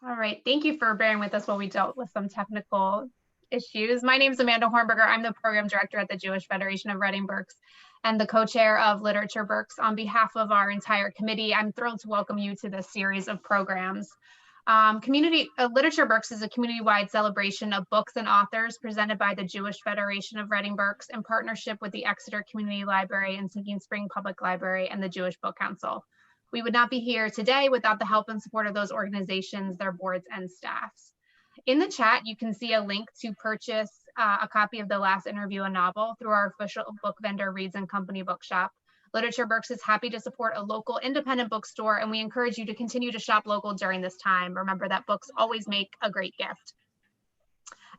All right, thank you for bearing with us while we dealt with some technical issues. My name is Amanda Hornberger. I'm the program director at the Jewish Federation of Reading Berks and the co-chair of Literature Berks. On behalf of our entire committee, I'm thrilled to welcome you to this series of programs. Literature Berks is a community-wide celebration of books and authors presented by the Jewish Federation of Reading Berks in partnership with the Exeter Community Library and Sinking Spring Public Library and the Jewish Book Council. We would not be here today without the help and support of those organizations, their boards and staffs. In the chat, you can see a link to purchase a copy of The Last Interview, a novel, through our official book vendor, Reads and Company Bookshop. Literature Berks is happy to support a local independent bookstore, and we encourage you to continue to shop local during this time. Remember that books always make a great gift.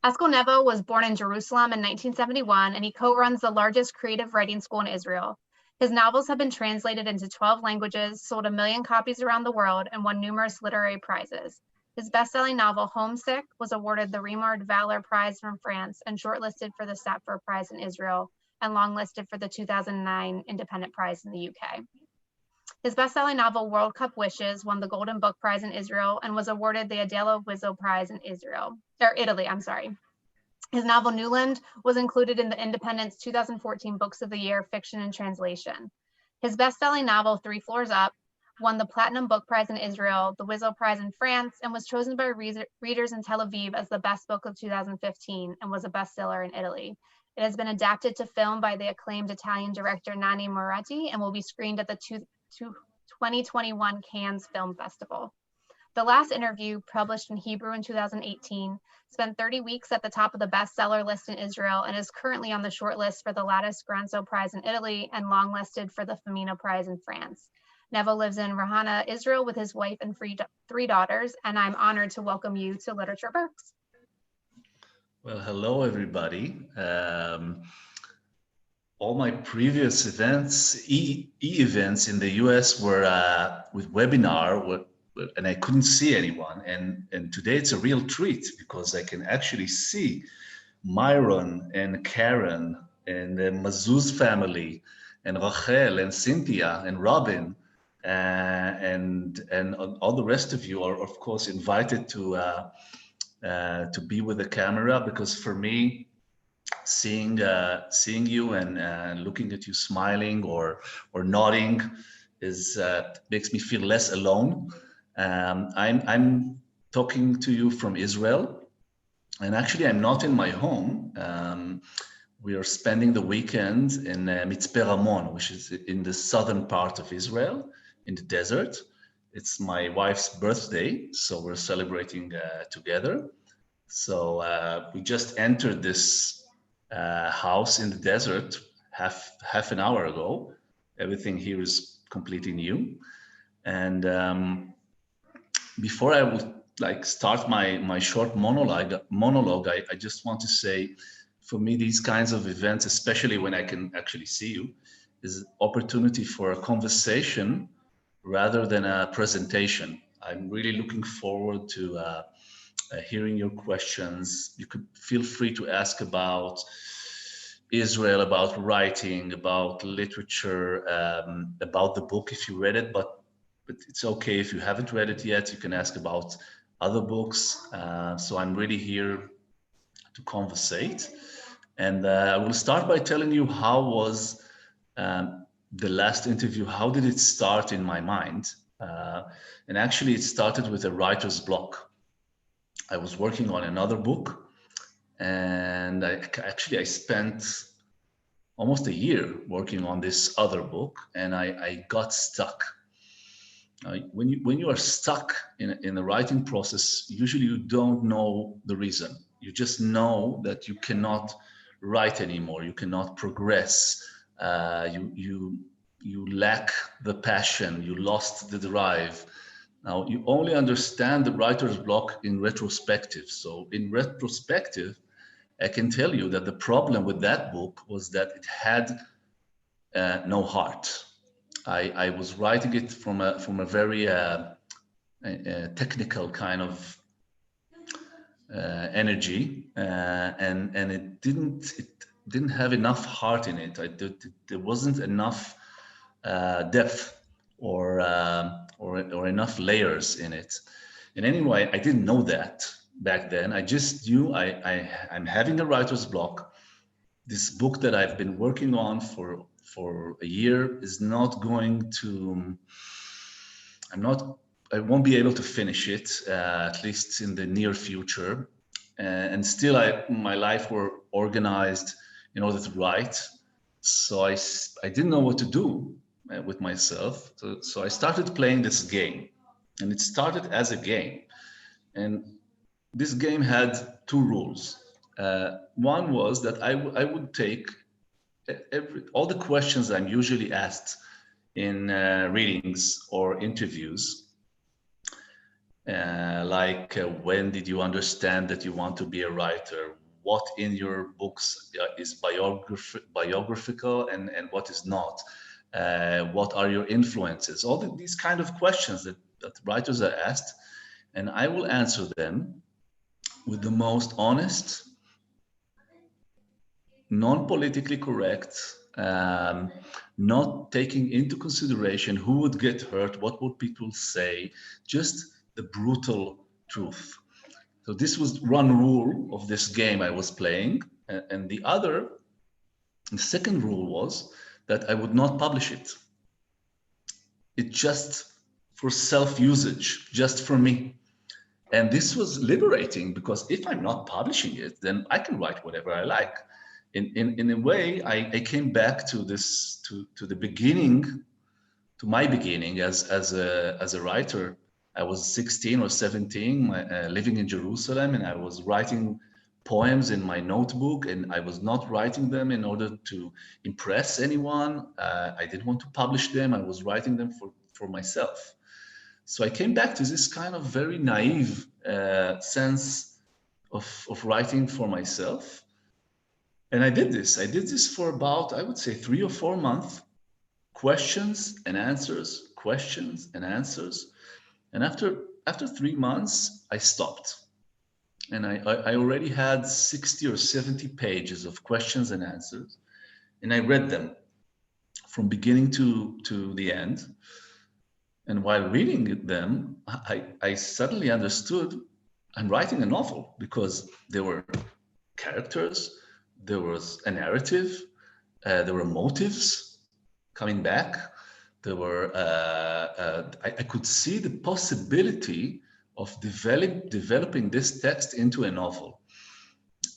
Eshkol Nevo was born in Jerusalem in 1971, and he co-runs the largest creative writing school in Israel. His novels have been translated into 12 languages, sold 1 million copies around the world, and won numerous literary prizes. His best-selling novel, Homesick, was awarded the Remard Valor Prize from France and shortlisted for the Sappho Prize in Israel and longlisted for the 2009 Independent Prize in the UK. His best-selling novel, World Cup Wishes, won the Golden Book Prize in Israel and was awarded the Adela Wiesel Prize in Italy. His novel Newland was included in the Independent's 2014 Books of the Year Fiction and Translation. His best-selling novel, Three Floors Up, won the Platinum Book Prize in Israel, the Wiesel Prize in France, and was chosen by readers in Tel Aviv as the best book of 2015 and was a bestseller in Italy. It has been adapted to film by the acclaimed Italian director Nanni Moretti and will be screened at the 2021 Cannes Film Festival. The Last Interview, published in Hebrew in 2018, spent 30 weeks at the top of the bestseller list in Israel and is currently on the short list for the Lattice Granzo Prize in Italy and longlisted for the Femina Prize in France. Nevo lives in Rahana, Israel with his wife and three daughters, and I'm honored to welcome you to Literature Berks. Well, hello, everybody. All my previous events, e-events in the US were with webinar, and I couldn't see anyone. And today it's a real treat because I can actually see Myron and Karen and the Mazuz family and Rachel and Cynthia and Robin and all the rest of you are, of course, invited to be with the camera, because for me, seeing you and looking at you smiling or nodding is makes me feel less alone. I'm talking to you from Israel, and actually I'm not in my home. We are spending the weekend in Mitzpe Ramon, which is in the southern part of Israel, in the desert. It's my wife's birthday, so we're celebrating together. So we just entered this house in the desert half an hour ago. Everything here is completely new. And before I would start my short monologue, I just want to say, for me, these kinds of events, especially when I can actually see you, is opportunity for a conversation rather than a presentation. I'm really looking forward to hearing your questions. You could feel free to ask about Israel, about writing, about literature, about the book if you read it, but it's okay if you haven't read it yet. You can ask about other books. So I'm really here to conversate. And I will start by telling you how was the last interview, how did it start in my mind? And actually it started with a writer's block. I was working on another book, and I spent almost a year working on this other book, and I got stuck. When you are stuck in the writing process, usually you don't know the reason. You just know that you cannot write anymore. You cannot progress. You lack the passion. You lost the drive. Now you only understand the writer's block in retrospective. So in retrospective, I can tell you that the problem with that book was that it had no heart. I was writing it from a very technical kind of energy, and it didn't have enough heart in it. There wasn't enough depth or enough layers in it. And anyway, I didn't know that back then. I just knew I'm having a writer's block. This book that I've been working on for a year is not going to, I won't be able to finish it, at least in the near future. And still my life were organized in order to write. So I didn't know what to do with myself. So I started playing this game, and it started as a game. And this game had two rules. One was that I would take all the questions I'm usually asked in readings or interviews, when did you understand that you want to be a writer? What in your books is biographical and what is not? What are your influences? All these kind of questions that writers are asked, and I will answer them with the most honest, non-politically correct, not taking into consideration who would get hurt, what would people say, just the brutal truth. So this was one rule of this game I was playing. And the second rule was that I would not publish it. It just for self-usage, just for me. And this was liberating, because if I'm not publishing it, then I can write whatever I like. In a way, I came back to this, to the beginning, to my beginning as a writer. I was 16 or 17, living in Jerusalem, and I was writing poems in my notebook, and I was not writing them in order to impress anyone. I didn't want to publish them. I was writing them for myself. So I came back to this kind of very naive sense of writing for myself. And I did this for about, I would say, 3 or 4 months, questions and answers, questions and answers. And after 3 months, I stopped. And I already had 60 or 70 pages of questions and answers. And I read them from beginning to the end. And while reading them, I suddenly understood I'm writing a novel, because there were characters, there was a narrative, there were motives coming back. There were, I could see the possibility of developing this text into a novel.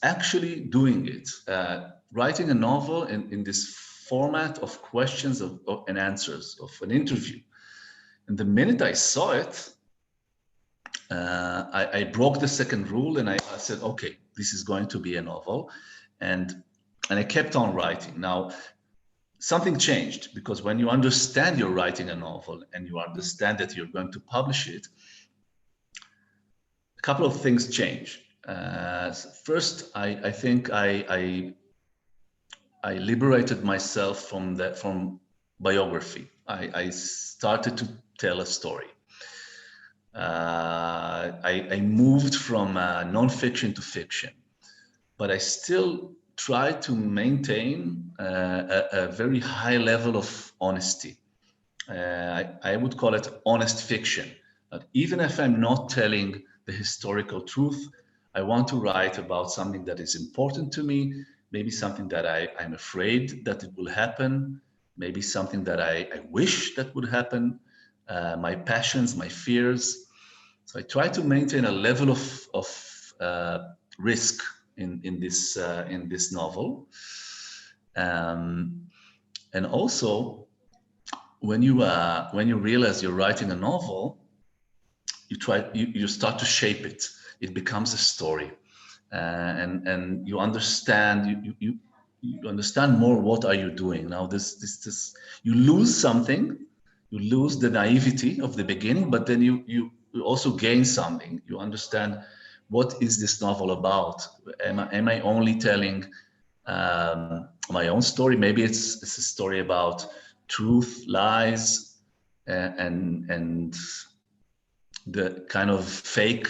Actually doing it, writing a novel in this format of questions and answers, of an interview. And the minute I saw it, I broke the second rule, and I said, okay, this is going to be a novel. And I kept on writing. Now, something changed, because when you understand you're writing a novel and you understand that you're going to publish it, a couple of things change. First, I think I liberated myself from biography. I started to tell a story. I moved from nonfiction to fiction, but I still try to maintain a very high level of honesty. I would call it honest fiction. But even if I'm not telling the historical truth, I want to write about something that is important to me, maybe something that I'm afraid that it will happen, maybe something that I wish that would happen, my passions, my fears. So I try to maintain a level of risk in this novel, and also when you realize you're writing a novel, you start to shape it. It becomes a story, and you understand you understand more what are you doing now. This you lose something, you lose the naivety of the beginning, but then you also gain something. You understand, what is this novel about? Am I only telling my own story? Maybe it's a story about truth, lies, and the kind of fake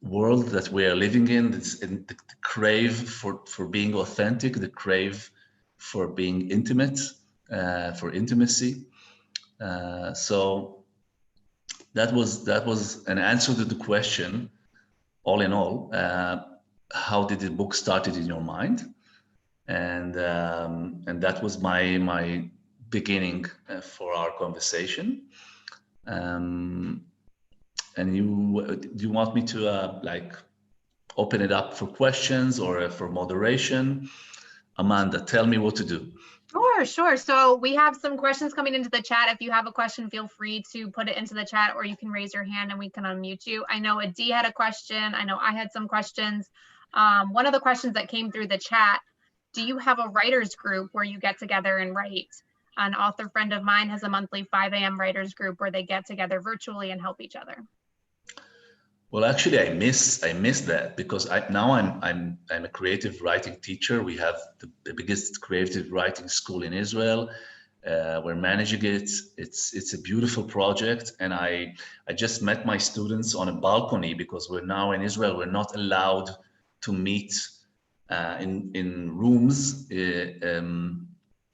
world that we are living in. The crave for being authentic, the crave for being intimate, for intimacy. So that was an answer to the question. All in all, how did the book started in your mind? And that was my beginning for our conversation. And do you want me to like open it up for questions or for moderation? Amanda, tell me what to do. Sure. So we have some questions coming into the chat. If you have a question, feel free to put it into the chat, or you can raise your hand and we can unmute you. I know Adi had a question. I know I had some questions. One of the questions that came through the chat, do you have a writers group where you get together and write? An author friend of mine has a monthly 5 a.m. writers group where they get together virtually and help each other. Well, actually, I miss that, because now I'm a creative writing teacher. We have the biggest creative writing school in Israel. We're managing it. It's a beautiful project, and I just met my students on a balcony, because we're now in Israel. We're not allowed to meet in rooms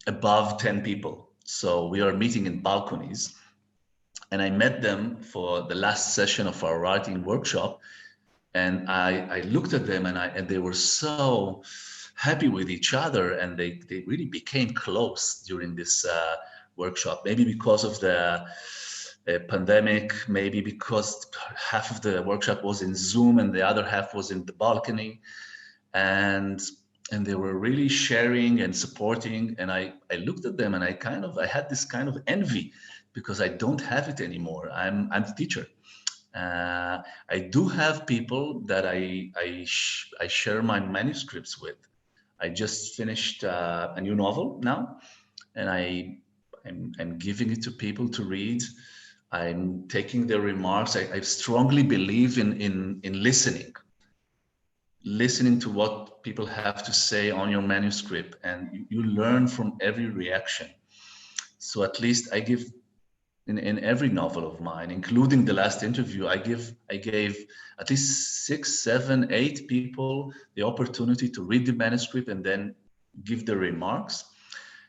above 10 people. So we are meeting in balconies. And I met them for the last session of our writing workshop, and I looked at them, and they were so happy with each other, and they really became close during this workshop. Maybe because of the pandemic, maybe because half of the workshop was in Zoom and the other half was in the balcony, and they were really sharing and supporting. And I looked at them, and I had this kind of envy, because I don't have it anymore. I'm the teacher. I do have people that I share my manuscripts with. I just finished a new novel now, and I'm giving it to people to read. I'm taking their remarks. I strongly believe in listening to what people have to say on your manuscript, and you learn from every reaction. So at least I give, in every novel of mine, including the last interview, I gave at least 6, 7, 8 people the opportunity to read the manuscript and then give their remarks.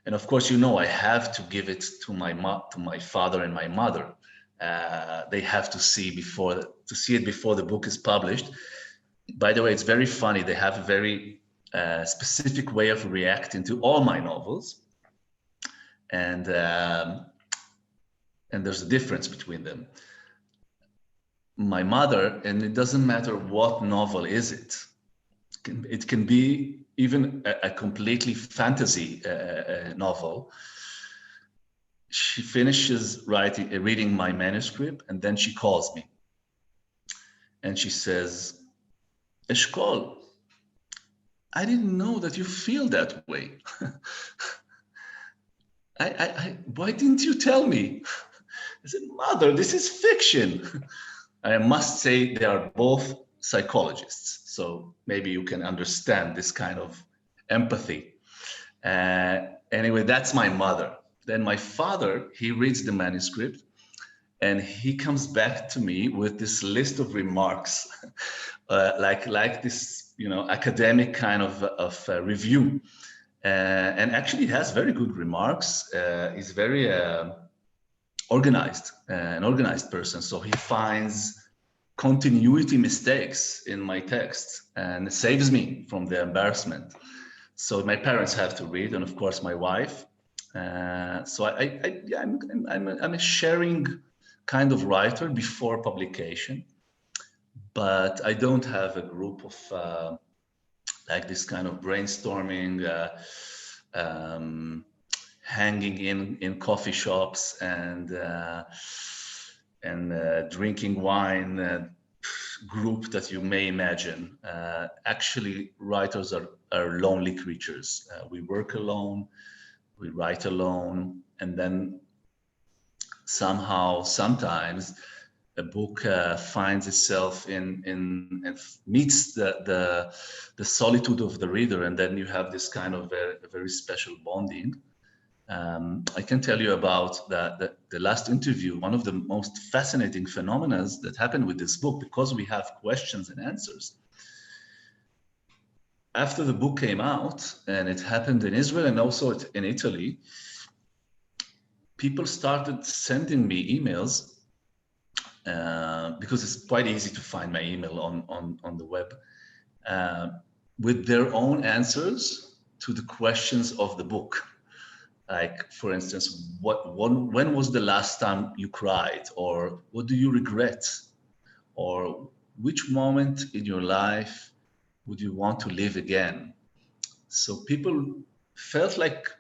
And of course, I have to give it to my father and my mother. They have to see it before the book is published. By the way, it's very funny. They have a very specific way of reacting to all my novels, and there's a difference between them. My mother, and it doesn't matter what novel is it. It can be even a completely fantasy novel. She finishes reading my manuscript, and then she calls me. And she says, Eshkol, I didn't know that you feel that way. Why didn't you tell me? I said, Mother, this is fiction. I must say they are both psychologists, so maybe you can understand this kind of empathy. Anyway, that's my mother. Then my father, he reads the manuscript, and he comes back to me with this list of remarks, like this, academic kind of review. And actually, he has very good remarks. He's very an organized person. So he finds continuity mistakes in my text and saves me from the embarrassment. So my parents have to read, and of course my wife. So I'm a sharing kind of writer before publication, but I don't have a group of like this kind of brainstorming, hanging in coffee shops and drinking wine group that you may imagine. Actually, writers are lonely creatures. We work alone, we write alone, and then sometimes a book finds itself and meets the solitude of the reader, and then you have this kind of a very special bonding. I can tell you about the last interview. One of the most fascinating phenomena that happened with this book, because we have questions and answers. After the book came out, and it happened in Israel and also in Italy, people started sending me emails because it's quite easy to find my email on the web, uh, with their own answers to the questions of the book. Like, for instance, when was the last time you cried? Or what do you regret? Or which moment in your life would you want to live again? So people felt like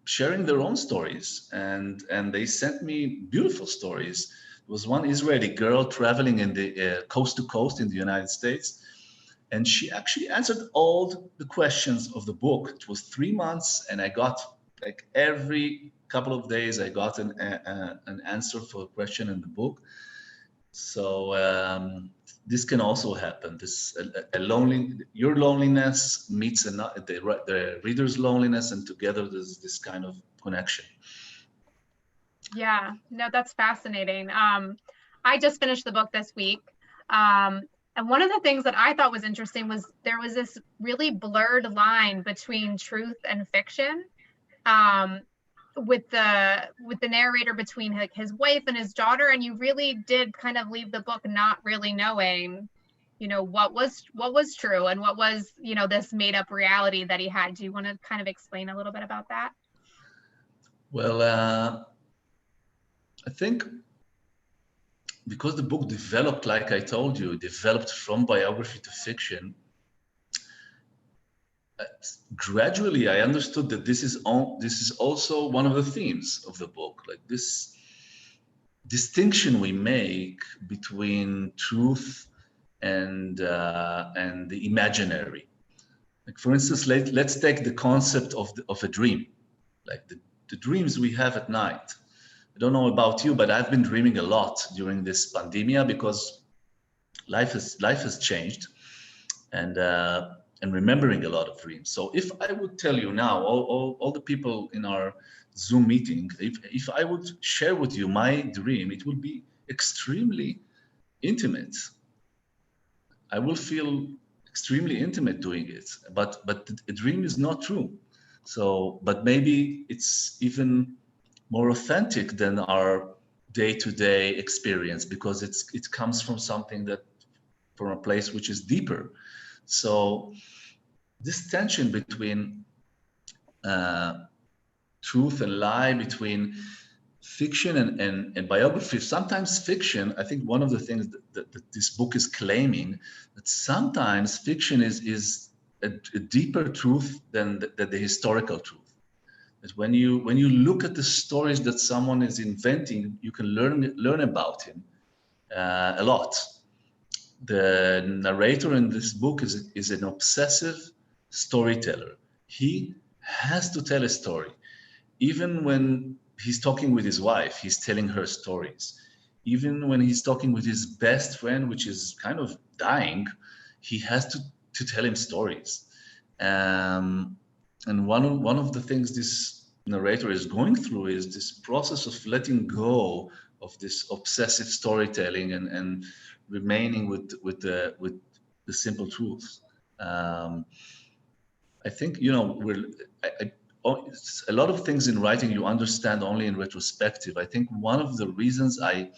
sharing their own stories, and they sent me beautiful stories. There was one Israeli girl traveling in the coast to coast in the United States, and she actually answered all the questions of the book. It was 3 months, and I got, like, every couple of days I got an answer for a question in the book. So this can also happen. This your loneliness meets the reader's loneliness, and together there's this kind of connection. Yeah, no, that's fascinating. I just finished the book this week. And one of the things that I thought was interesting was there was this really blurred line between truth and fiction. Um, with the narrator between like his wife and his daughter, and you really did kind of leave the book not really knowing, what was true and what was, this made up reality that he had. Do you want to kind of explain a little bit about that? Well, I think because the book developed, like I told you, developed from biography to fiction, gradually I understood that this is also one of the themes of the book, like this distinction we make between truth and the imaginary. Like, for instance, let's take the concept of a dream, like the dreams we have at night. I don't know about you, but I've been dreaming a lot during this pandemic because life has changed, and remembering a lot of dreams. So if I would tell you now, all the people in our Zoom meeting, if I would share with you my dream, it would be extremely intimate. I will feel extremely intimate doing it, but the dream is not true. So, but maybe it's even more authentic than our day-to-day experience because it comes from something from a place which is deeper. So this tension between truth and lie, between fiction and biography, sometimes fiction, I think one of the things that this book is claiming, that sometimes fiction is a deeper truth than the historical truth. That when you look at the stories that someone is inventing, you can learn about him a lot. The narrator in this book is an obsessive storyteller. He has to tell a story. Even when he's talking with his wife, he's telling her stories. Even when he's talking with his best friend, which is kind of dying, he has to tell him stories. And one of the things this narrator is going through is this process of letting go of this obsessive storytelling and remaining with the simple truths. I think a lot of things in writing you understand only in retrospective. I think one of the reasons I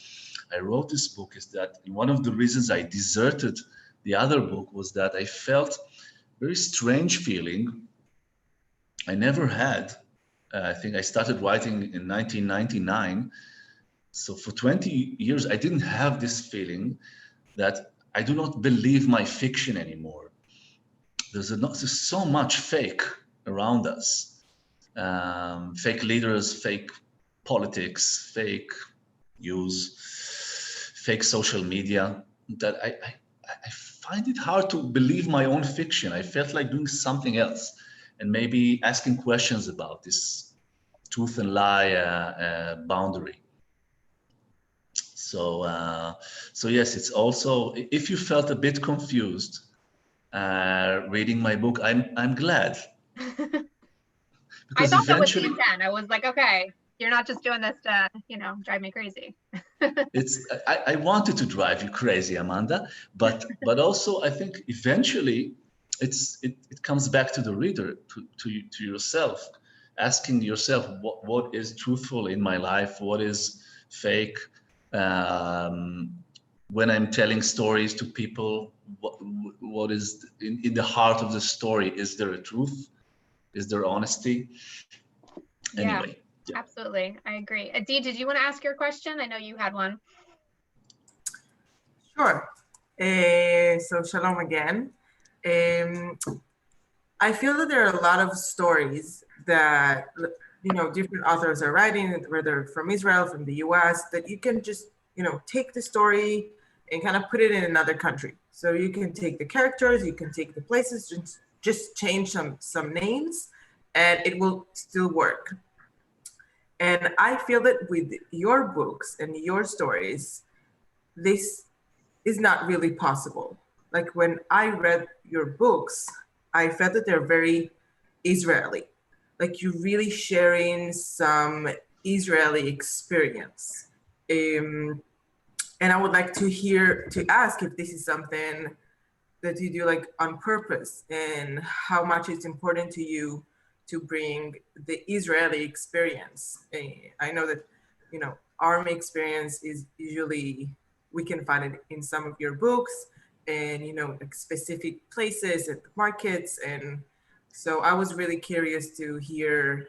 wrote this book is that one of the reasons I deserted the other book was that I felt very strange feeling I never had. I think I started writing in 1999. So for 20 years, I didn't have this feeling that I do not believe my fiction anymore. There's so much fake around us. Fake leaders, fake politics, fake news, fake social media, that I find it hard to believe my own fiction. I felt like doing something else and maybe asking questions about this truth and lie boundary. So yes, it's also, if you felt a bit confused reading my book, I'm glad. I Because thought that was the eventually, intent. I was like, okay, you're not just doing this to, drive me crazy. I wanted to drive you crazy, Amanda, but also I think eventually it comes back to the reader, to yourself, asking yourself what is truthful in my life, what is fake, when I'm telling stories to people, what is in the heart of the story? Is there a truth? Is there honesty? Yeah, Anyway, yeah. absolutely. I agree. Adi, did you want to ask your question? I know you had one. Sure. So shalom again. I feel that there are a lot of stories that, you know, different authors are writing, whether from Israel, from the US, that you can just, you know, take the story and kind of put it in another country. So you can take the characters, you can take the places, just change some names, and it will still work. And I feel that with your books and your stories, this is not really possible. Like when I read your books, I felt that they're very Israeli. Like you're really sharing some Israeli experience. And I would like to ask if this is something that you do like on purpose and how much it's important to you to bring the Israeli experience. I know that, you know, army experience is usually, we can find it in some of your books and, you know, like specific places and markets. And so I was really curious to hear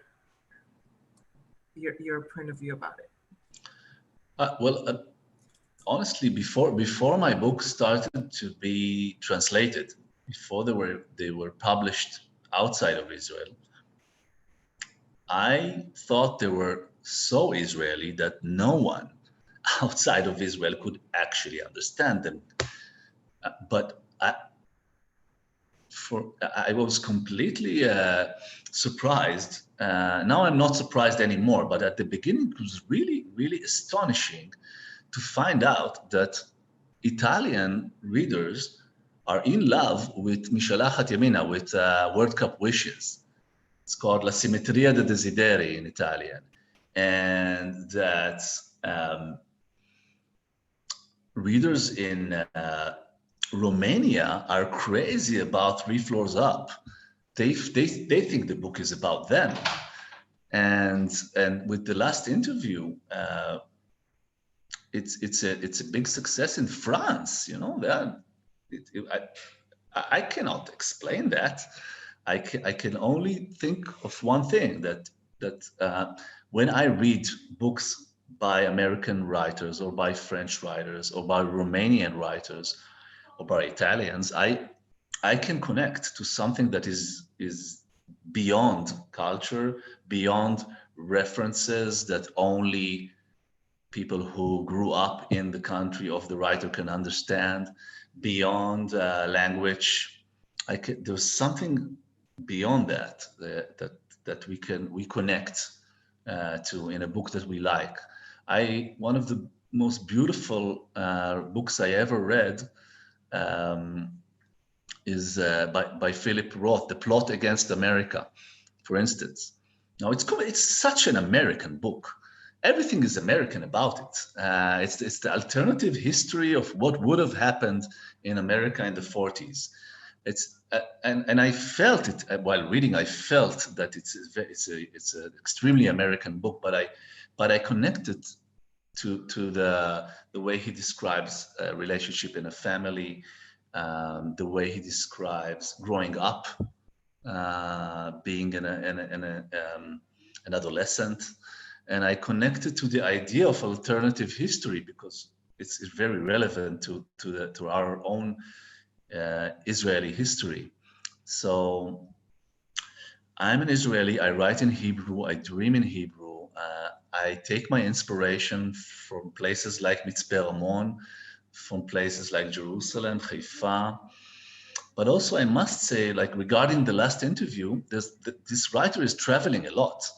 your point of view about it. Honestly, before my book started to be translated, before they were published outside of Israel, I thought they were so Israeli that no one outside of Israel could actually understand them. But I was completely surprised. Now I'm not surprised anymore, but at the beginning it was really, really astonishing to find out that Italian readers are in love with Mishalachat Yamina, with World Cup Wishes. It's called La Simmetria dei Desideri in Italian. And that readers in Romania are crazy about Three Floors Up. They think the book is about them. And with the last interview, it's a big success in France. You know, I cannot explain that. I can only think of one thing, that when I read books by American writers or by French writers or by Romanian writers or by Italians, I can connect to something that is beyond culture, beyond references that only people who grew up in the country of the writer can understand, beyond language. There's something beyond that we connect to in a book that we like. One of the most beautiful books I ever read is by Philip Roth, The Plot Against America, for instance. Now it's such an American book. Everything is American about it. It's the alternative history of what would have happened in America in the 40s. And I felt it while reading. I felt that it's an extremely American book, but I connected to the way he describes a relationship in a family, the way he describes growing up, being an adolescent. And I connected to the idea of alternative history because it's very relevant to our own Israeli history. So I'm an Israeli. I write in Hebrew. I dream in Hebrew. I take my inspiration from places like Mitzpeh Ramon, from places like Jerusalem, Haifa. But also, I must say, like regarding the last interview, this writer is traveling a lot.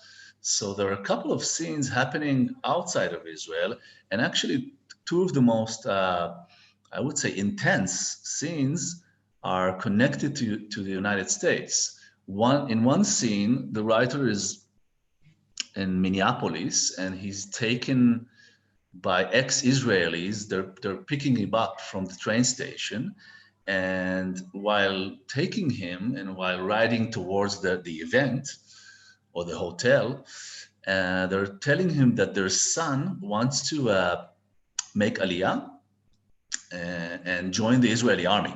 So there are a couple of scenes happening outside of Israel, and actually two of the most, I would say, intense scenes are connected to the United States. In one scene, the writer is in Minneapolis, and he's taken by ex-Israelis. They're picking him up from the train station, and while taking him and while riding towards the event or the hotel, they're telling him that their son wants to make Aliyah, and joined the Israeli army.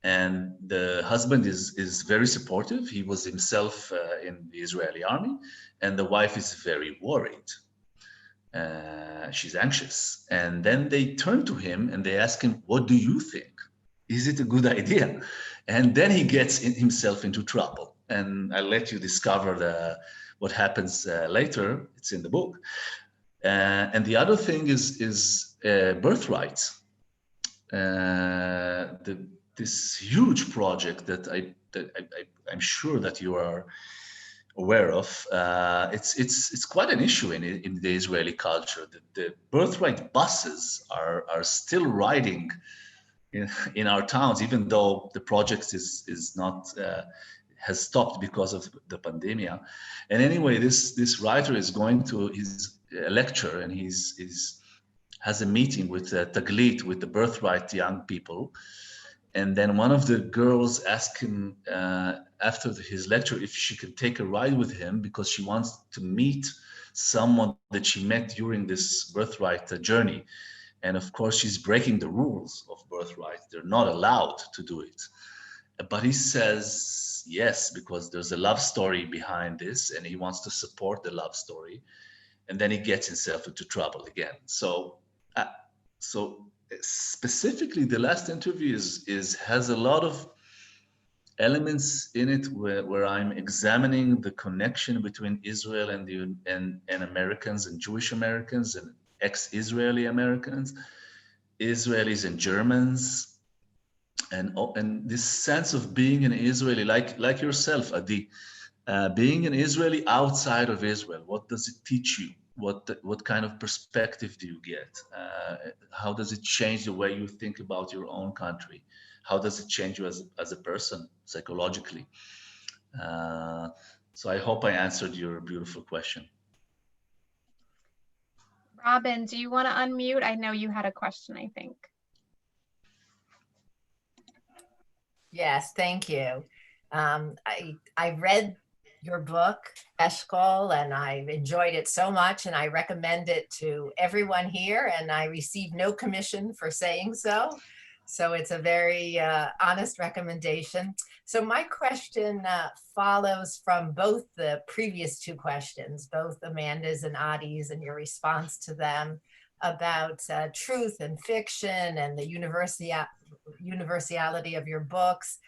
And the husband is very supportive. He was himself in the Israeli army, and the wife is very worried. She's anxious. And then they turn to him and they ask him, "What do you think? Is it a good idea?" And then he gets himself into trouble. And I'll let you discover what happens later. It's in the book. And the other thing is birthright. This huge project that I'm sure that you are aware of. It's quite an issue in the Israeli culture. The birthright buses are still riding in our towns, even though the project is not has stopped because of the pandemic. And anyway, this writer is going to his lecture, and he's has a meeting with Taglit, with the birthright young people. And then one of the girls asked him after his lecture if she could take a ride with him because she wants to meet someone that she met during this birthright journey. And of course, she's breaking the rules of birthright. They're not allowed to do it. But he says yes, because there's a love story behind this, and he wants to support the love story. And then he gets himself into trouble again. So specifically, the last interview has a lot of elements in it where I'm examining the connection between Israel and Americans and Jewish Americans and ex-Israeli Americans, Israelis and Germans, and this sense of being an Israeli, like yourself, Adi, being an Israeli outside of Israel. What does it teach you? What kind of perspective do you get? How does it change the way you think about your own country? How does it change you as a person psychologically? So I hope I answered your beautiful question. Robin, do you want to unmute? I know you had a question, I think. Yes, thank you. I read your book, Eshkol, and I've enjoyed it so much, and I recommend it to everyone here, and I receive no commission for saying so. So it's a very honest recommendation. So my question follows from both the previous two questions, both Amanda's and Adi's, and your response to them about truth and fiction and the universality of your books.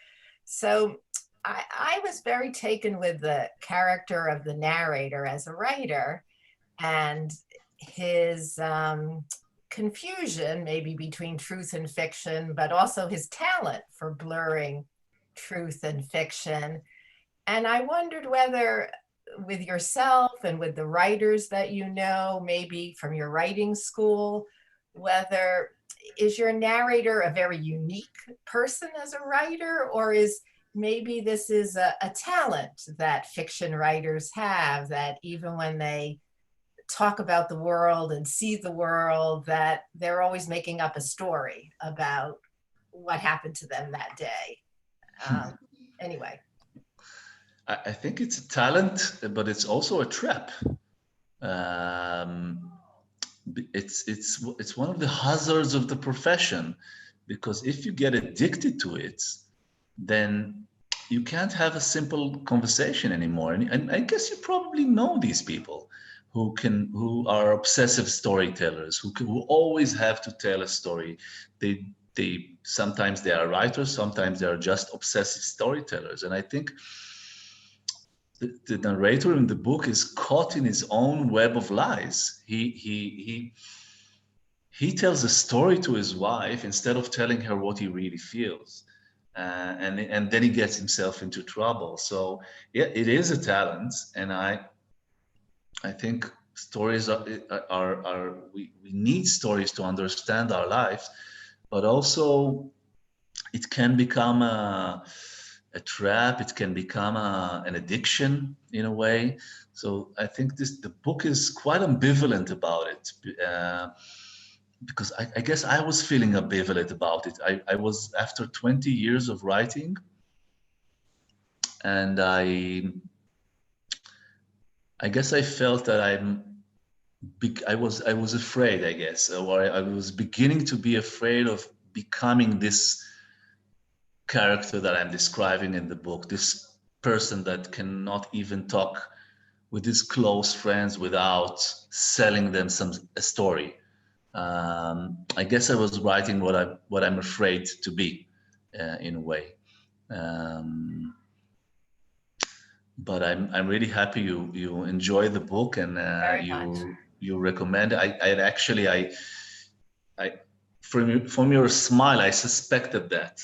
So I was very taken with the character of the narrator as a writer and his confusion maybe between truth and fiction, but also his talent for blurring truth and fiction. And I wondered whether with yourself and with the writers that you know, maybe from your writing school, whether is your narrator a very unique person as a writer, or is maybe this is a talent that fiction writers have, that even when they talk about the world and see the world, that they're always making up a story about what happened to them that day. Anyway. I think it's a talent, but it's also a trap. It's one of the hazards of the profession, because if you get addicted to it, then you can't have a simple conversation anymore. And I guess you probably know these people who are obsessive storytellers, who always have to tell a story. They sometimes they are writers, sometimes they are just obsessive storytellers. And I think the narrator in the book is caught in his own web of lies. He tells a story to his wife instead of telling her what he really feels. And then he gets himself into trouble. So yeah, it is a talent, and I think stories we need stories to understand our lives, but also it can become a trap. It can become an addiction in a way. So I think the book is quite ambivalent about it. Because I guess I was feeling ambivalent about it. I was, after 20 years of writing, and I guess I felt that I was afraid, I guess, or I was beginning to be afraid of becoming this character that I'm describing in the book, this person that cannot even talk with his close friends without selling them a story. I guess I was writing what I'm afraid to be, in a way. Um, but I'm really happy you enjoy the book, and Very much. you recommend it. I from your smile I suspected that,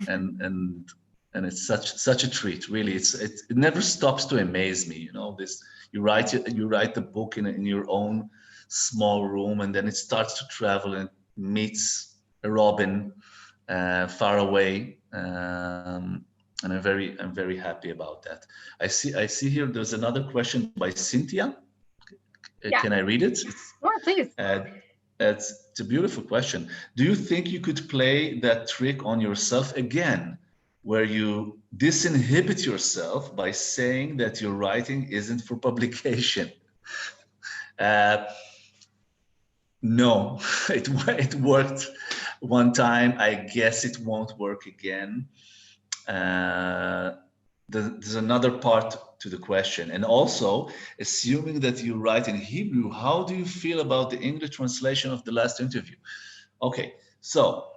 and it's such a treat, really. It never stops to amaze me, you know. This you write the book in your own small room, and then it starts to travel and meets a robin far away. And I'm very happy about that. I see here there's another question by Cynthia. Yeah. Can I read it? Sure, please. It's a beautiful question. Do you think you could play that trick on yourself again, where you disinhibit yourself by saying that your writing isn't for publication? No, it worked one time. I guess it won't work again. There's another part to the question. And also, assuming that you write in Hebrew, how do you feel about the English translation of the last interview? Okay, so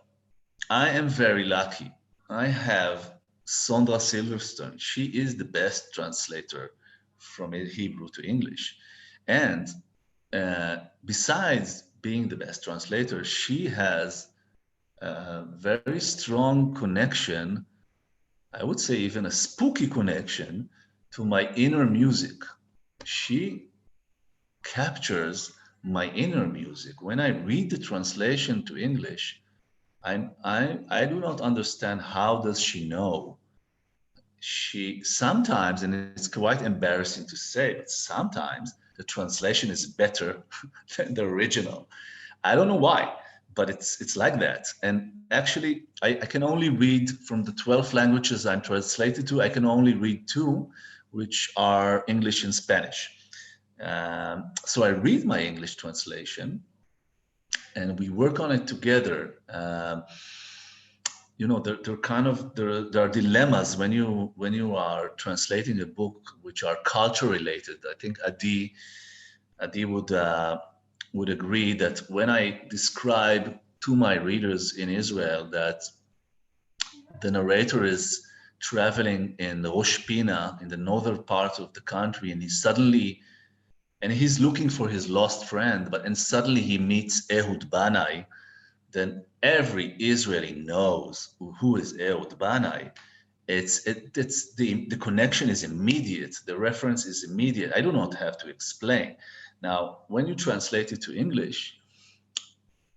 I am very lucky. I have Sondra Silverstone. She is the best translator from Hebrew to English. And besides being the best translator, she has a very strong connection, I would say even a spooky connection, to my inner music. She captures my inner music. When I read the translation to English, I do not understand how does she know. She sometimes, and it's quite embarrassing to say, but sometimes the translation is better than the original. I don't know why, but it's like that. And actually, I can only read from the 12 languages I'm translated to. I can only read 2, which are English and Spanish. So I read my English translation, and we work on it together. You know, there are dilemmas when you are translating a book which are culture related. I think Adi would agree that when I describe to my readers in Israel that the narrator is traveling in the Rosh Pina in the northern part of the country, and he's looking for his lost friend, and suddenly he meets Ehud Banai, then every Israeli knows who is Ehud Banai. It's the connection is immediate. The reference is immediate. I do not have to explain. Now, when you translate it to English,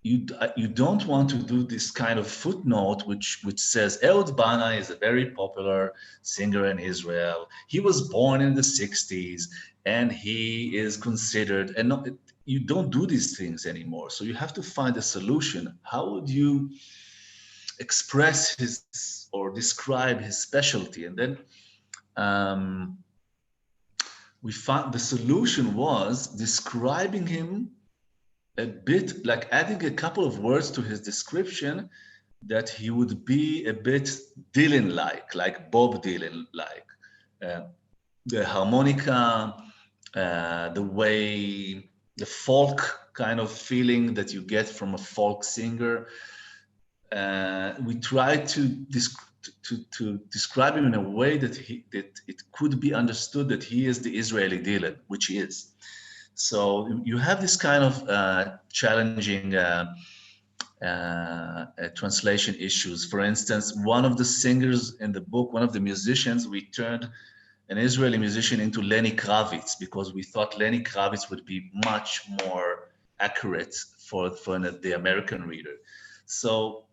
you don't want to do this kind of footnote which says Ehud Banai is a very popular singer in Israel. He was born in the 60s and he is considered, and not, you don't do these things anymore. So you have to find a solution. How would you express his or describe his specialty? And then we found the solution was describing him a bit, like adding a couple of words to his description that he would be a bit Dylan-like, like Bob Dylan-like. The harmonica, the way, the folk kind of feeling that you get from a folk singer. We try to describe him in a way that it could be understood that he is the Israeli Dylan, which he is. So you have this kind of challenging translation issues. For instance, one of the singers in the book, one of the musicians, we turned an Israeli musician into Lenny Kravitz because we thought Lenny Kravitz would be much more accurate for the American reader. So,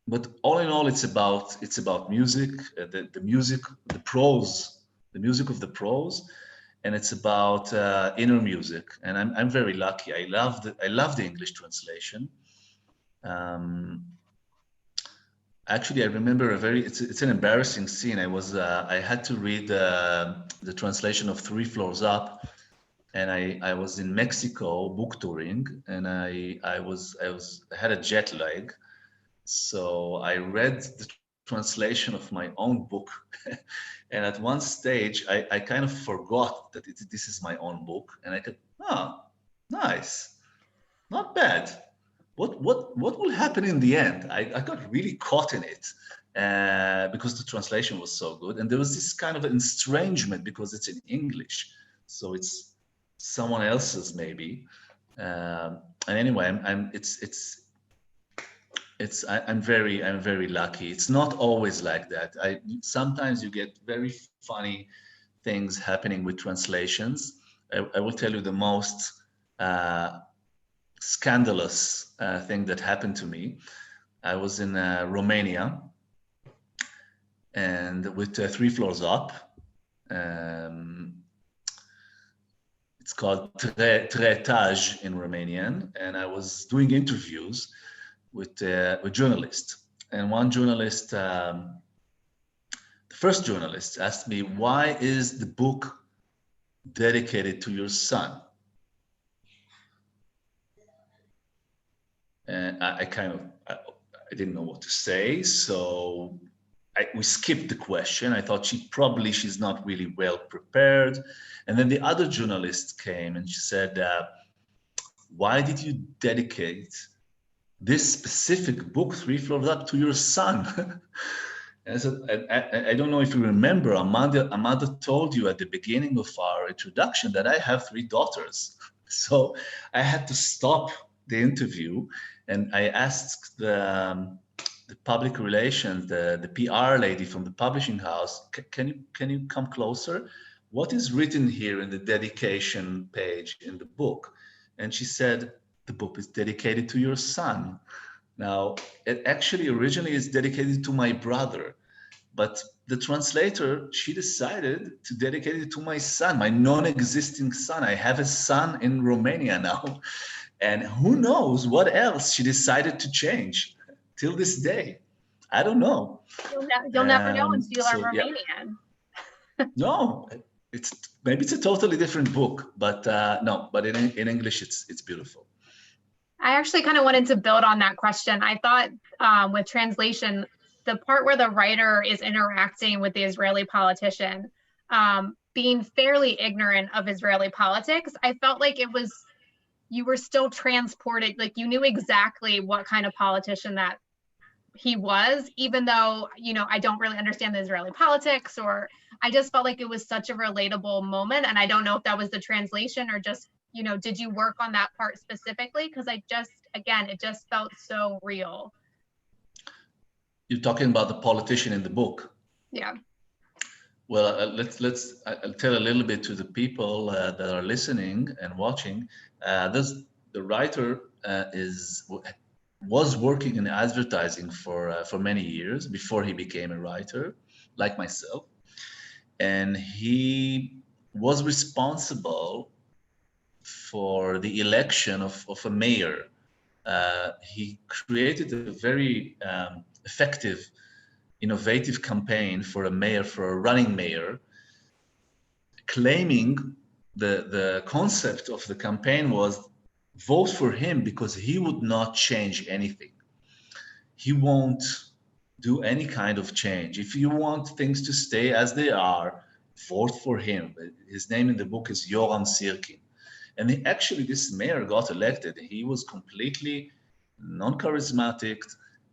but all in all, it's about music, the music, the prose, the music of the prose. And it's about inner music, and I'm very lucky. I love the English translation. Actually, I remember it's an embarrassing scene. I had to read the translation of 3 Floors Up, and I was in Mexico book touring, and I had a jet lag, so I read the translation of my own book, and at one stage I kind of forgot that this is my own book, and I thought, oh, nice, not bad. What will happen in the end? I got really caught in it because the translation was so good, and there was this kind of estrangement because it's in English, so it's someone else's maybe. And anyway, I'm very lucky. It's not always like that. Sometimes you get very funny things happening with translations. I will tell you the most scandalous thing that happened to me. I was in Romania, and with 3 floors up. It's called Tre Etaj in Romanian, and I was doing interviews with journalists. And one journalist, the first journalist, asked me, "Why is the book dedicated to your son?" And I didn't know what to say, so we skipped the question. I thought she's not really well prepared. And then the other journalist came and she said, "Why did you dedicate this specific book, 3 floors up, to your son?" And I said, I don't know if you remember, Amanda told you at the beginning of our introduction that I have 3 daughters. So I had to stop the interview, and I asked the public relations, the PR lady from the publishing house, can you come closer? What is written here in the dedication page in the book? And she said, "The book is dedicated to your son." Now, it actually originally is dedicated to my brother, but the translator, she decided to dedicate it to my son, my non-existing son. I have a son in Romania now. And who knows what else she decided to change till this day. I don't know. You'll never know until you learn So, yeah. Romanian. No, maybe it's a totally different book, but no, but in English, it's beautiful. I actually kind of wanted to build on that question. I thought with translation, the part where the writer is interacting with the Israeli politician, being fairly ignorant of Israeli politics, I felt like you were still transported, like you knew exactly what kind of politician that he was, even though, I don't really understand the Israeli politics, or I just felt like it was such a relatable moment. And I don't know if that was the translation or just, did you work on that part specifically? Because it just felt so real. You're talking about the politician in the book. Yeah. Well, I'll tell a little bit to the people that are listening and watching. The writer was working in advertising for many years before he became a writer, like myself, and he was responsible for the election of a mayor. He created a very effective, innovative campaign for a running mayor, claiming the concept of the campaign was vote for him because he would not change anything. He won't do any kind of change. If you want things to stay as they are, vote for him. His name in the book is Yoram Sirkin. And this mayor got elected. He was completely non-charismatic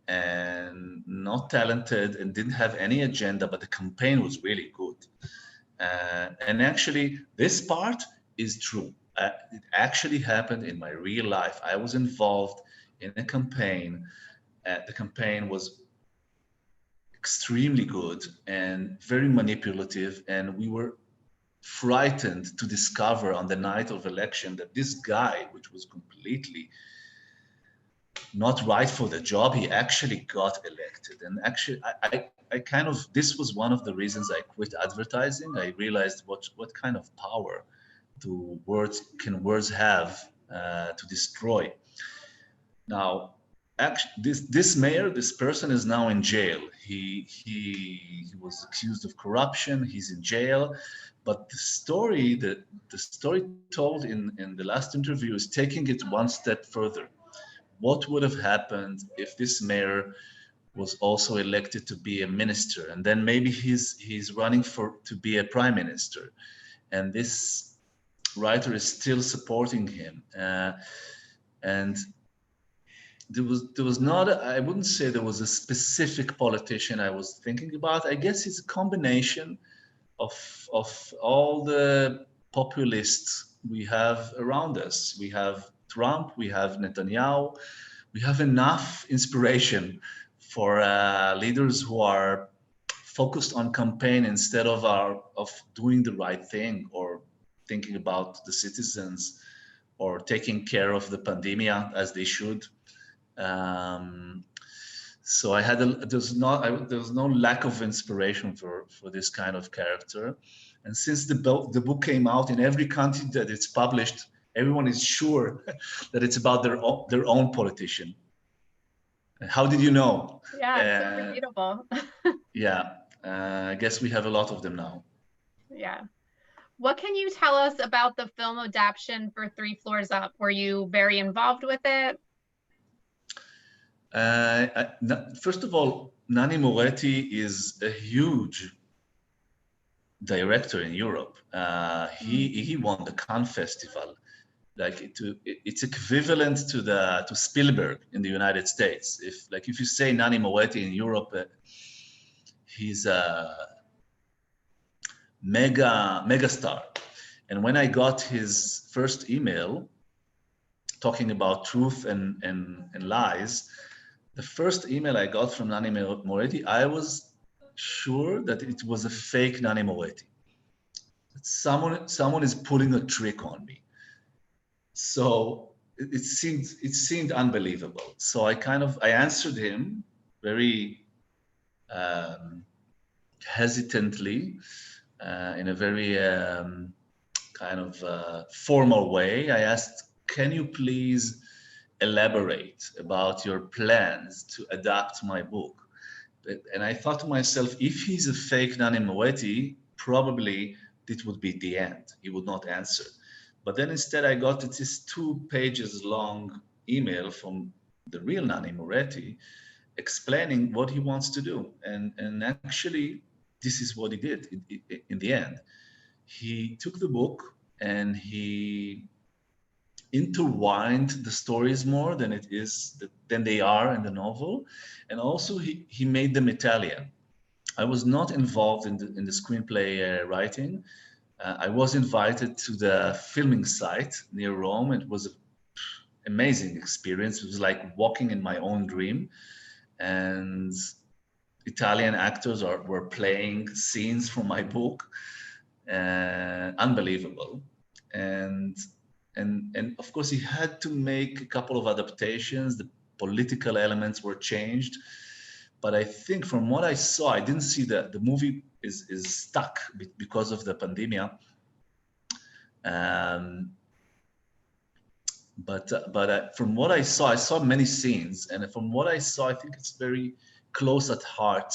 and not talented and didn't have any agenda, but the campaign was really good. And actually, this part is true. It actually happened in my real life. I was involved in a campaign. The campaign was extremely good and very manipulative, and we were frightened to discover on the night of election that this guy, which was completely not right for the job, he actually got elected. And actually, this was one of the reasons I quit advertising. I realized what kind of power can words have to destroy. Now, actually, this mayor, this person is now in jail. He was accused of corruption. He's in jail, but the story told in the last interview is taking it one step further. What would have happened if this mayor was also elected to be a minister, and then maybe he's running to be a prime minister, and this writer is still supporting him, and there was not I wouldn't say there was a specific politician I was thinking about. I guess it's a combination of all the populists we have around us. We have Trump, we have Netanyahu, we have enough inspiration for leaders who are focused on campaign instead of doing the right thing or thinking about the citizens or taking care of the pandemia as they should. So there was no lack of inspiration for this kind of character. And since the book came out in every country that it's published, everyone is sure that it's about their own politician. How did you know? Yeah, it's so relatable. Yeah, I guess we have a lot of them now. Yeah. What can you tell us about the film adaptation for Three Floors Up? Were you very involved with it? First of all, Nanni Moretti is a huge director in Europe. He won the Cannes Festival. Like it's equivalent to Spielberg in the United States. If you say Nanni Moretti in Europe, he's a mega star. And when I got his first email talking about truth and lies, the first email I got from Nanni Moretti, I was sure that it was a fake Nanni Moretti. Someone is pulling a trick on me. So it seemed unbelievable. So I answered him very hesitantly, in a very formal way. I asked, can you please elaborate about your plans to adapt my book? And I thought to myself, if he's a fake Nanni Moretti, probably it would be the end. He would not answer. But then instead I got this 2 pages long email from the real Nanni Moretti explaining what he wants to do. And actually, this is what he did in the end. He took the book and he intertwined the stories more than they are in the novel, and also he made them Italian. I was not involved in the screenplay writing. I was invited to the filming site near Rome. It was an amazing experience. It was like walking in my own dream, and Italian actors were playing scenes from my book. Unbelievable. And of course he had to make a couple of adaptations. The political elements were changed, but I think from what I saw, I didn't see that the movie is stuck because of the pandemic. But from what I saw many scenes, and from what I saw, I think it's very close at heart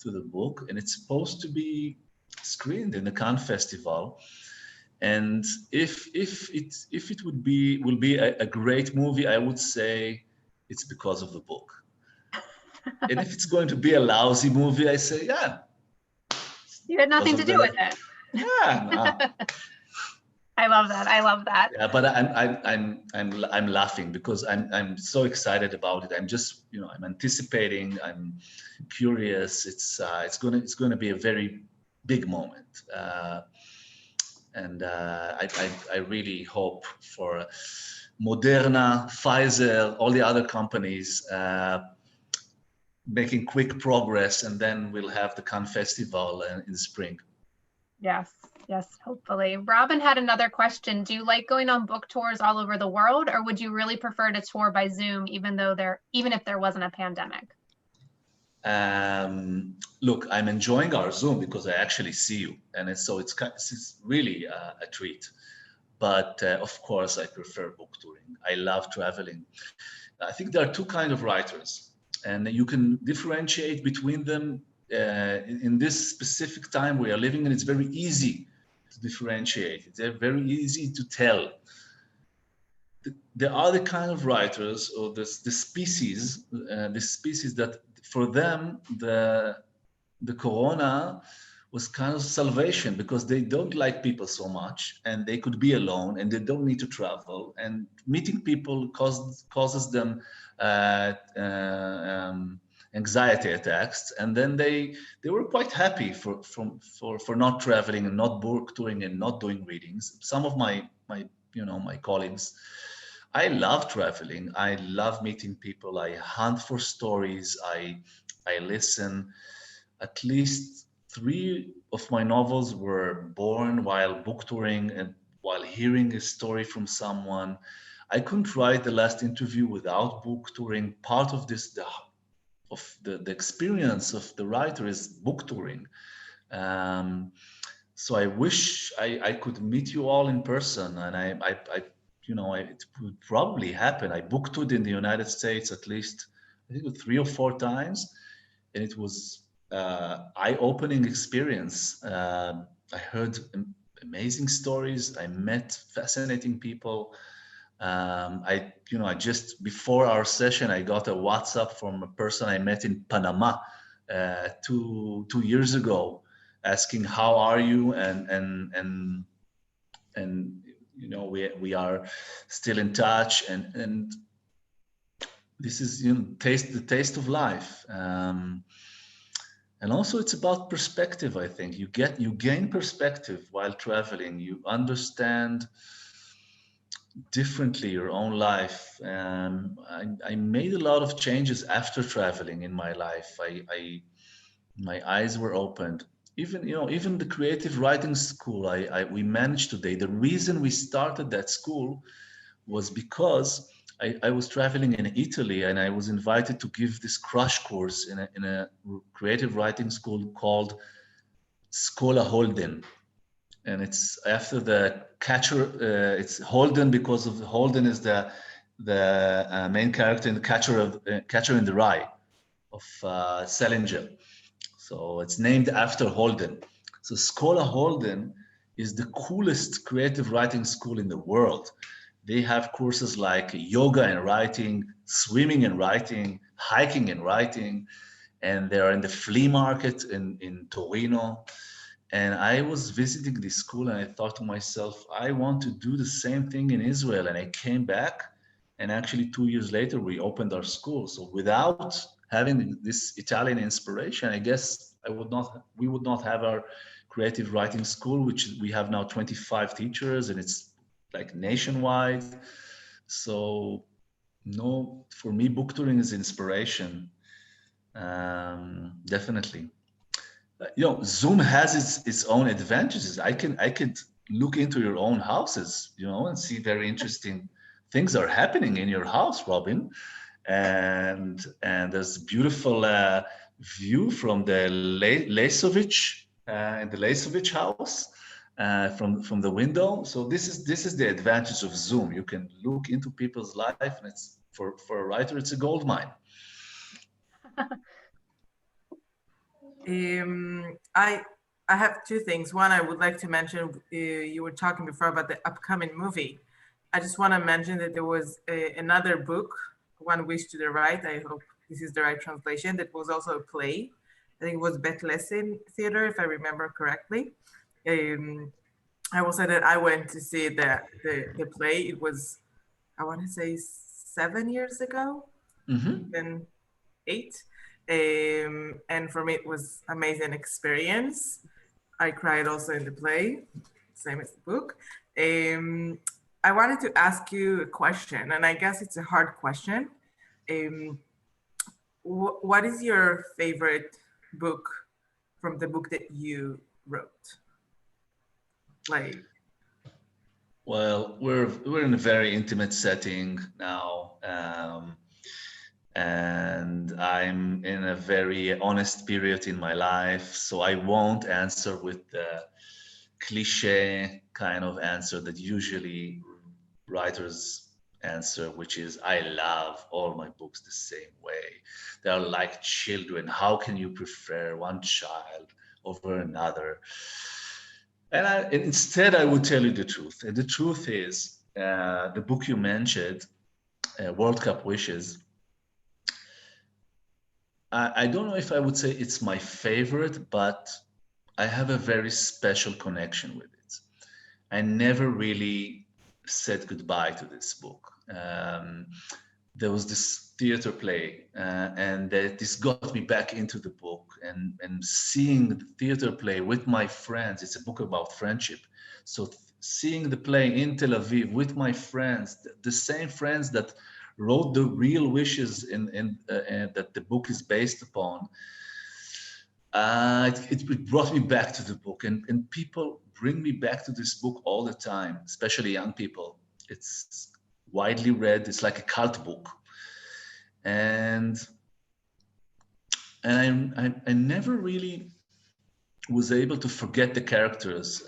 to the book, and it's supposed to be screened in the Cannes Festival. And if it will be a great movie, I would say it's because of the book. And if it's going to be a lousy movie, I say, yeah. You had nothing to do with it. Yeah. No. I love that. Yeah, but I'm laughing because I'm so excited about it. I'm just, I'm anticipating. I'm curious. It's gonna be a very big moment. And I really hope for Moderna, Pfizer, all the other companies making quick progress, and then we'll have the Cannes Festival in the spring. Yes, hopefully. Robin had another question. Do you like going on book tours all over the world, or would you really prefer to tour by Zoom, even if there wasn't a pandemic? Look, I'm enjoying our Zoom because I actually see you, and it's really a treat. but of course I prefer book touring. I love traveling. I think there are two kinds of writers, and you can differentiate between them in this specific time we are living in. It's very easy to differentiate. It's very easy to tell. There are the kind of writers or the species, that for them the corona was kind of salvation, because they don't like people so much and they could be alone and they don't need to travel, and meeting people causes them anxiety attacks, and then they were quite happy for not traveling and not book touring and not doing readings. Some of my my colleagues, I love traveling. I love meeting people. I hunt for stories. I listen. At least three of my novels were born while book touring and while hearing a story from someone. I couldn't write the last interview without book touring. Part of this, the experience of the writer is book touring. So I wish I could meet you all in person, and it would probably happen. I book toured in the United States at least, I think, 3 or 4 times, and it was eye-opening experience. I heard amazing stories. I met fascinating people. I just before our session, I got a WhatsApp from a person I met in Panama 2 years ago, asking how are you, and we are still in touch, and this is the taste of life. And also it's about perspective. I think you gain perspective while traveling. You understand differently your own life. I made a lot of changes after traveling in my life. My eyes were opened. Even the creative writing school we managed today. The reason we started that school was because I was traveling in Italy, and I was invited to give this crash course in a creative writing school called Scuola Holden, and it's after the catcher. It's Holden because of Holden is the main character in the Catcher in the Rye of Salinger. So it's named after Holden. So Scuola Holden is the coolest creative writing school in the world. They have courses like yoga and writing, swimming and writing, hiking and writing, and they are in the flea market in Torino. And I was visiting this school, and I thought to myself, I want to do the same thing in Israel. And I came back, and actually 2 years later, we opened our school. So without having this Italian inspiration, I guess we would not have our creative writing school, which we have now 25 teachers, and it's like nationwide. So no, for me, book touring is inspiration. Definitely. Zoom has its own advantages. I could look into your own houses, and see very interesting things are happening in your house, Robin. And there's beautiful view from the Lesovich in the Lesovich house from the window. So this is the advantage of Zoom. You can look into people's life, and it's for a writer, it's a gold mine. I have two things. One, I would like to mention, you were talking before about the upcoming movie. I just want to mention that there was another book, One Wish to the Right. I hope this is the right translation. That was also a play. I think it was Bet Lessin Theater, if I remember correctly. I will say that I went to see the play. It was, I want to say 7 years ago, then 8. And for me, it was amazing experience. I cried also in the play, same as the book. I wanted to ask you a question, and I guess it's a hard question. What is your favorite book from the book that you wrote? Well, we're in a very intimate setting now. And I'm in a very honest period in my life, so I won't answer with the cliche kind of answer that usually writers answer, which is, I love all my books the same way. They are like children. How can you prefer one child over another? And instead, I would tell you the truth. And the truth is, the book you mentioned, World Cup Wishes, I don't know if I would say it's my favorite, but I have a very special connection with it. I never really said goodbye to this book. There was this theater play, and this got me back into the book, and seeing the theater play with my friends. It's a book about friendship. So seeing the play in Tel Aviv with my friends, the same friends that wrote the real wishes that the book is based upon, it brought me back to the book, and people bring me back to this book all the time, especially young people. It's widely read. It's like a cult book, and I never really was able to forget the characters,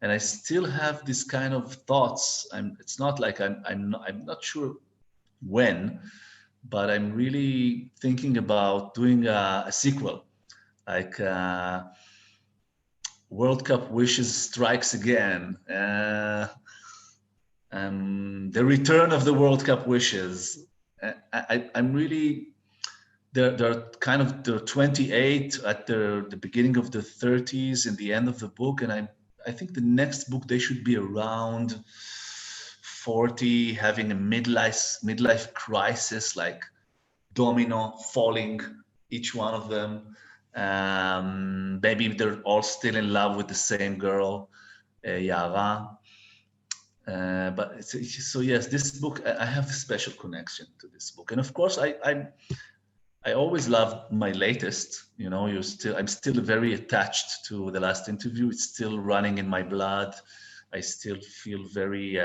and I still have this kind of thoughts. It's not like I'm not sure when, but I'm really thinking about doing a sequel, like World Cup Wishes Strikes Again. The return of the World Cup Wishes. I'm really, they're kind of, they're 28 at the beginning of the 30s in the end of the book, and I think the next book they should be around 40, having a midlife crisis, like domino falling, each one of them. Maybe they're all still in love with the same girl, Yara. So yes, this book, I have a special connection to this book, and of course, I always loved my latest. You know, I'm still very attached to The Last Interview. It's still running in my blood. I still feel very.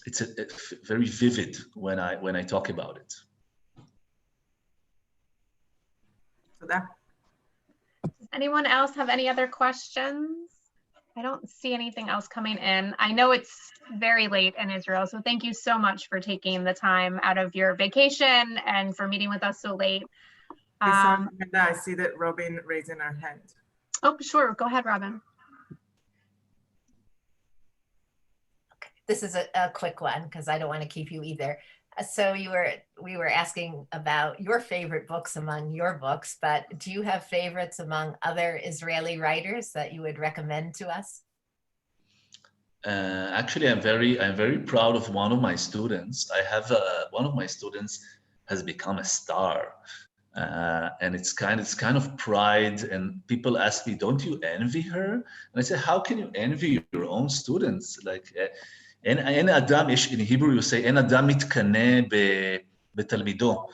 It's very vivid when I talk about it. So that. Does anyone else have any other questions? I don't see anything else coming in. I know it's very late in Israel, so thank you so much for taking the time out of your vacation and for meeting with us so late. I see that Robin raising her hand. Oh, sure. Go ahead, Robin. Okay. This is a quick one because I don't want to keep you either. So we were asking about your favorite books among your books, but do you have favorites among other Israeli writers that you would recommend to us? Actually, I'm very proud of one of my students. I have one of my students has become a star, and it's kind of pride. And people ask me, "Don't you envy her?" And I say, "How can you envy your own students?" Like. אין אדם, in Hebrew you say, אין אדם מתקנא בתלמידו.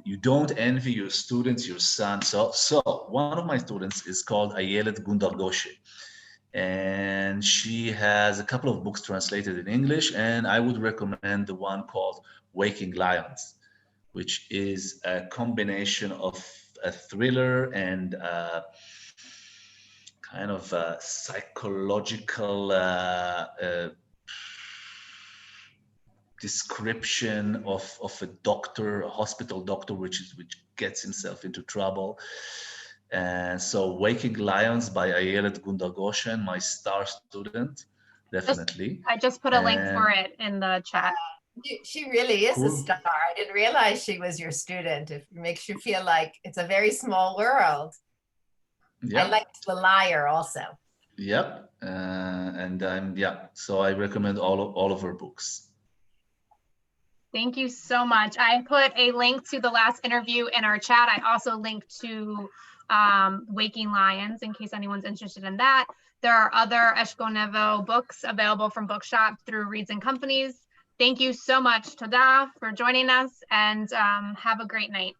You don't envy your students, your son. So one of my students is called Ayelet Gundargoshe. And she has a couple of books translated in English, and I would recommend the one called Waking Lions, which is a combination of a thriller and kind of a psychological description of a doctor, a hospital doctor, which gets himself into trouble. And so Waking Lions by Ayelet Gundargoshen, my star student, definitely. I just put a link for it in the chat. She really is Cool. a star. I didn't realize she was your student. It makes you feel like it's a very small world. Yep. I liked The Liar also. Yep. So I recommend all of her books. Thank you so much. I put a link to The Last Interview in our chat. I also linked to Waking Lions in case anyone's interested in that. There are other Eshkol Nevo books available from Bookshop through Reads and Companies. Thank you so much, Toda, for joining us, and have a great night.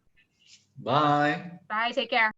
Bye. Bye. Take care.